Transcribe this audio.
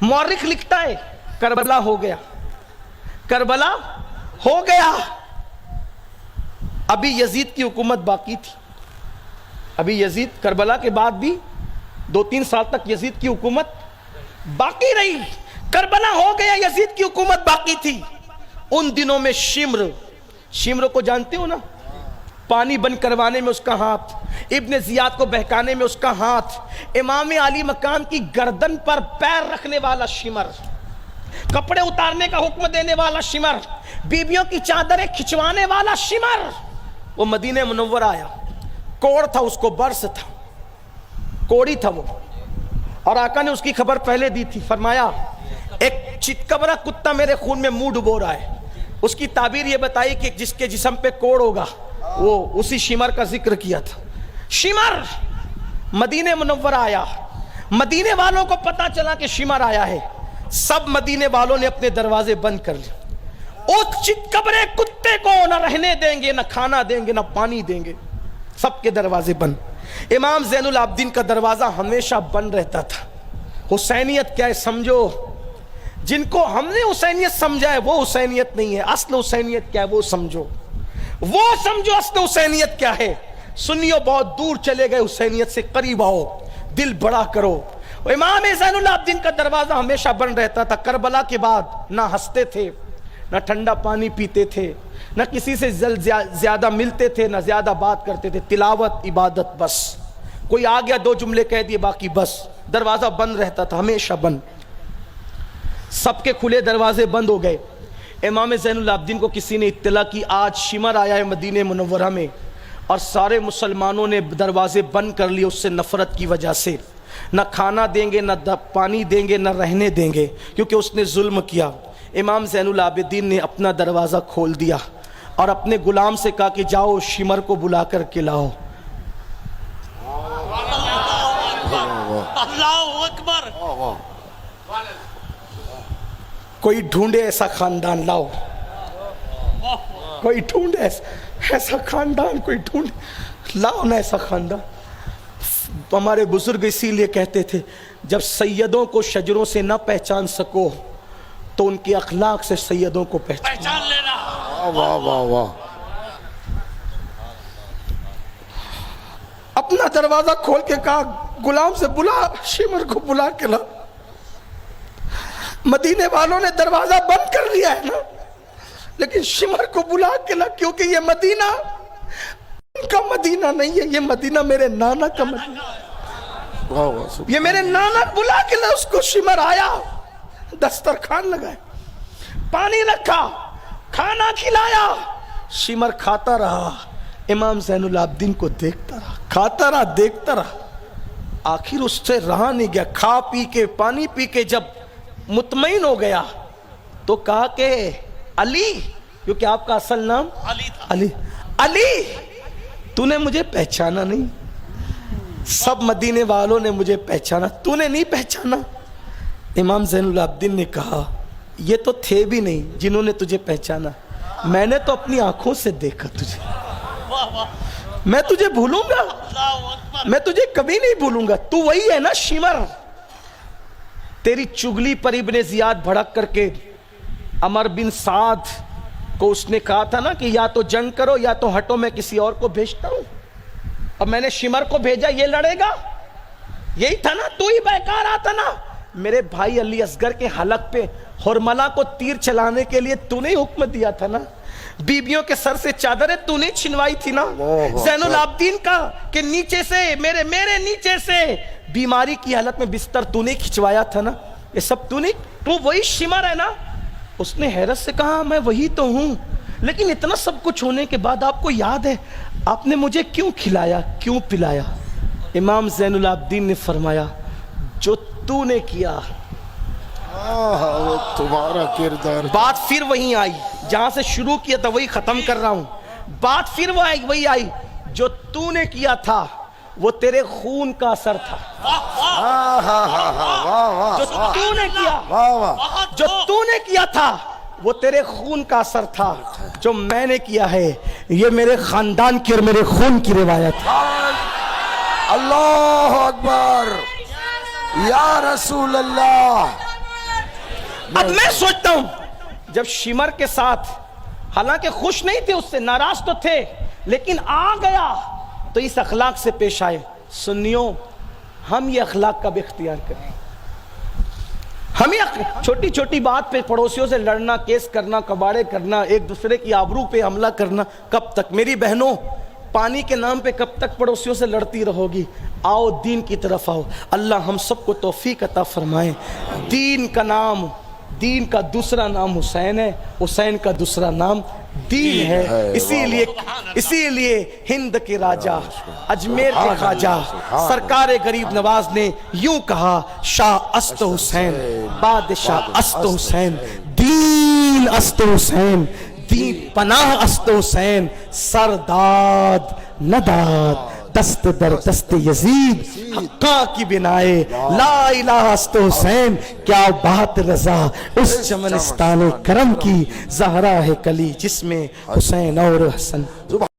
مورخ لکھتا ہے کربلا ہو گیا، کربلا ہو گیا، ابھی یزید کی حکومت باقی تھی، ابھی یزید کربلا کے بعد بھی 2-3 سال تک یزید کی حکومت باقی رہی، کربلا ہو گیا، یزید کی حکومت باقی تھی۔ ان دنوں میں شمر کو جانتے ہو نا، پانی بند کروانے میں اس کا ہاتھ، ابن زیاد کو بہکانے میں اس کا ہاتھ، امام علی مقام کی گردن پر پیر رکھنے والا شمر، کپڑے اتارنے کا حکم دینے والا شمر، بیویوں کی چادریں کھچوانے والا شمر، وہ مدینہ منورہ آیا، کوڑ تھا، اس کو برس تھا، کوڑی تھا وہ، اور آقا نے اس کی خبر پہلے دی تھی، فرمایا ایک چتکبرا کتا میرے خون میں منہ ڈبو رہا ہے۔ اس کی تعبیر یہ بتائی کہ جس کے جسم پہ کوڑ ہوگا وہ اسی شمر کا ذکر کیا تھا۔ شمر مدینہ منورہ آیا، مدینے والوں کو پتا چلا کہ شمر آیا ہے، سب مدینے والوں نے اپنے دروازے بند کر لیے، اس چتکبرے کتے کو نہ رہنے دیں گے، نہ کھانا دیں گے، نہ پانی دیں گے، سب کے دروازے بند۔ امام زین العابدین کا دروازہ ہمیشہ بند رہتا تھا۔ حسینیت کیا ہے سمجھو، جن کو ہم نے حسینیت سمجھا ہے وہ حسینیت نہیں ہے، اصل حسینیت کیا ہے وہ سمجھو، وہ سمجھو اصل حسینیت کیا ہے۔ سنیو بہت دور چلے گئے، حسینیت سے قریب آؤ، دل بڑا کرو۔ امام زین العابدین کا دروازہ ہمیشہ بند رہتا تھا۔ کربلا کے بعد نہ ہنستے تھے، نہ ٹھنڈا پانی پیتے تھے، نہ کسی سے زیادہ ملتے تھے، نہ زیادہ بات کرتے تھے، تلاوت عبادت بس، کوئی آ گیا 2 جملے کہہ دیے باقی بس، دروازہ بند رہتا تھا ہمیشہ بند۔ سب کے کھلے دروازے بند ہو گئے۔ امام زین العابدین کو کسی نے اطلاع کی آج شمر آیا ہے مدینہ منورہ میں، اور سارے مسلمانوں نے دروازے بند کر لیے اس سے نفرت کی وجہ سے، نہ کھانا دیں گے، نہ پانی دیں گے، نہ رہنے دیں گے، کیونکہ اس نے ظلم کیا۔ امام زین العابدین نے اپنا دروازہ کھول دیا اور اپنے غلام سے کہا کہ جاؤ شمر کو بلا کر کے لاؤ۔ اللہ اکبر۔ کوئی ڈھونڈے ایسا خاندان لاؤ، کوئی ڈھونڈے ایسا خاندان، کوئی ڈھونڈے لاؤ نا ایسا خاندان۔ ہمارے بزرگ اسی لیے کہتے تھے جب سیدوں کو شجروں سے نہ پہچان سکو تو ان کے اخلاق سے سیدوں کو پہچان لینا۔ واہ واہ واہ۔ اپنا دروازہ کھول کے کہا غلام سے بلا شمر کو بلا کے لا۔ مدینے والوں نے دروازہ بند کر لیا ہے نا، لیکن شمر کو بلا کے لا، کیونکہ یہ مدینہ ان کا مدینہ نہیں ہے، یہ مدینہ میرے نانا کا مدینہ، یہ میرے نانا بلا کے لا اس کو۔ شمر آیا، دسترخوان لگائے، پانی رکھا، کھانا کھلایا، شمر کھاتا رہا، امام زین العابدین کو دیکھتا رہا، کھاتا رہا، دیکھتا رہا، آخر اس سے رہا نہیں گیا۔ کھا پی کے پانی پی کے جب مطمئن ہو گیا تو کہا کہ علی، کیونکہ آپ کا اصل نام علی تھا، علی، علی تو نے مجھے پہچانا نہیں، سب مدینے والوں نے مجھے پہچانا، تو نے نہیں پہچانا۔ امام زین العابدین نے کہا یہ تو تھے بھی نہیں جنہوں نے تجھے پہچانا، میں نے تو اپنی آنکھوں سے دیکھا تجھے، میں تجھے بھولوں گا؟ میں تجھے کبھی نہیں بھولوں گا، تو وہی ہے نا شمر۔ تیری چگلی پر ابن زیاد بھڑک کر کے عمر بن سعد کو اس نے کہا تھا نا کہ یا تو جنگ کرو یا تو ہٹو، میں کسی اور کو بھیجتا ہوں، اب میں نے شمر کو بھیجا، یہ لڑے گا، یہی تھا نا، تو ہی بیکار آتا نا۔ میرے بھائی علی اصغر کے حلق پہ حرملہ کو تیر چلانے کے لیے تو نے حکم دیا تھا نا، بیبیوں کے سر سے چادریں تو نے چھنوائی تھی نا، زین العابدین کا کہ نیچے سے میرے نیچے سے بیماری کی حالت میں بستر تو نے کھچوایا تھا نا، یہ سب تو نے، تو وہی شمر ہے نا۔ اس نے حیرت سے کہا میں وہی تو ہوں، لیکن اتنا سب کچھ ہونے کے بعد آپ کو یاد ہے آپ نے مجھے کیوں کھلایا، کیوں پلایا؟ امام زین العابدین نے فرمایا جو تو نے کیا۔ تمہارا کردار۔ بات پھر وہیں آئی جہاں سے شروع کیا تھا، وہی ختم کر رہا ہوں، بات پھر وہی آئی، جو تو نے کیا تھا وہ تیرے خون کا اثر تھا، جو تو نے کیا، جو تو نے کیا تھا وہ تیرے خون کا اثر تھا، جو میں نے کیا ہے یہ میرے خاندان کی اور میرے خون کی روایت ہے۔ اللہ اکبر، یا رسول اللہ، اب میں سوچتا ہوں جب شمر کے ساتھ حالانکہ خوش نہیں تھے اس سے، ناراض تو تھے، لیکن آ گیا تو اس اخلاق سے پیش آئے۔ سنیوں، ہم یہ اخلاق کب اختیار کریں؟ ہمیں چھوٹی چھوٹی بات پہ پڑوسیوں سے لڑنا، کیس کرنا، کباڑے کرنا، ایک دوسرے کی آبرو پہ حملہ کرنا، کب تک؟ میری بہنوں، پانی کے نام پہ کب تک پڑوسیوں سے لڑتی رہو گی؟ آؤ دین کی طرف آؤ، اللہ ہم سب کو توفیق عطا فرمائے۔ دین کا نام، دین کا دوسرا نام حسین ہے، حسین کا دوسرا نام دین ہے۔ اسی لیے ہند کے راجہ، اجمیر کے خواجہ، سرکار غریب نواز نے یوں کہا، شاہ است حسین، بادشاہ است حسین، دین است حسین، دین پناہ است حسین، سرداد نداد، دست در دست یزید، حقا کی بنائے لا الہ است حسین، کیا بات رضا اس چمنستان کرم کی، زہرا ہے کلی جس میں حسین اور حسن۔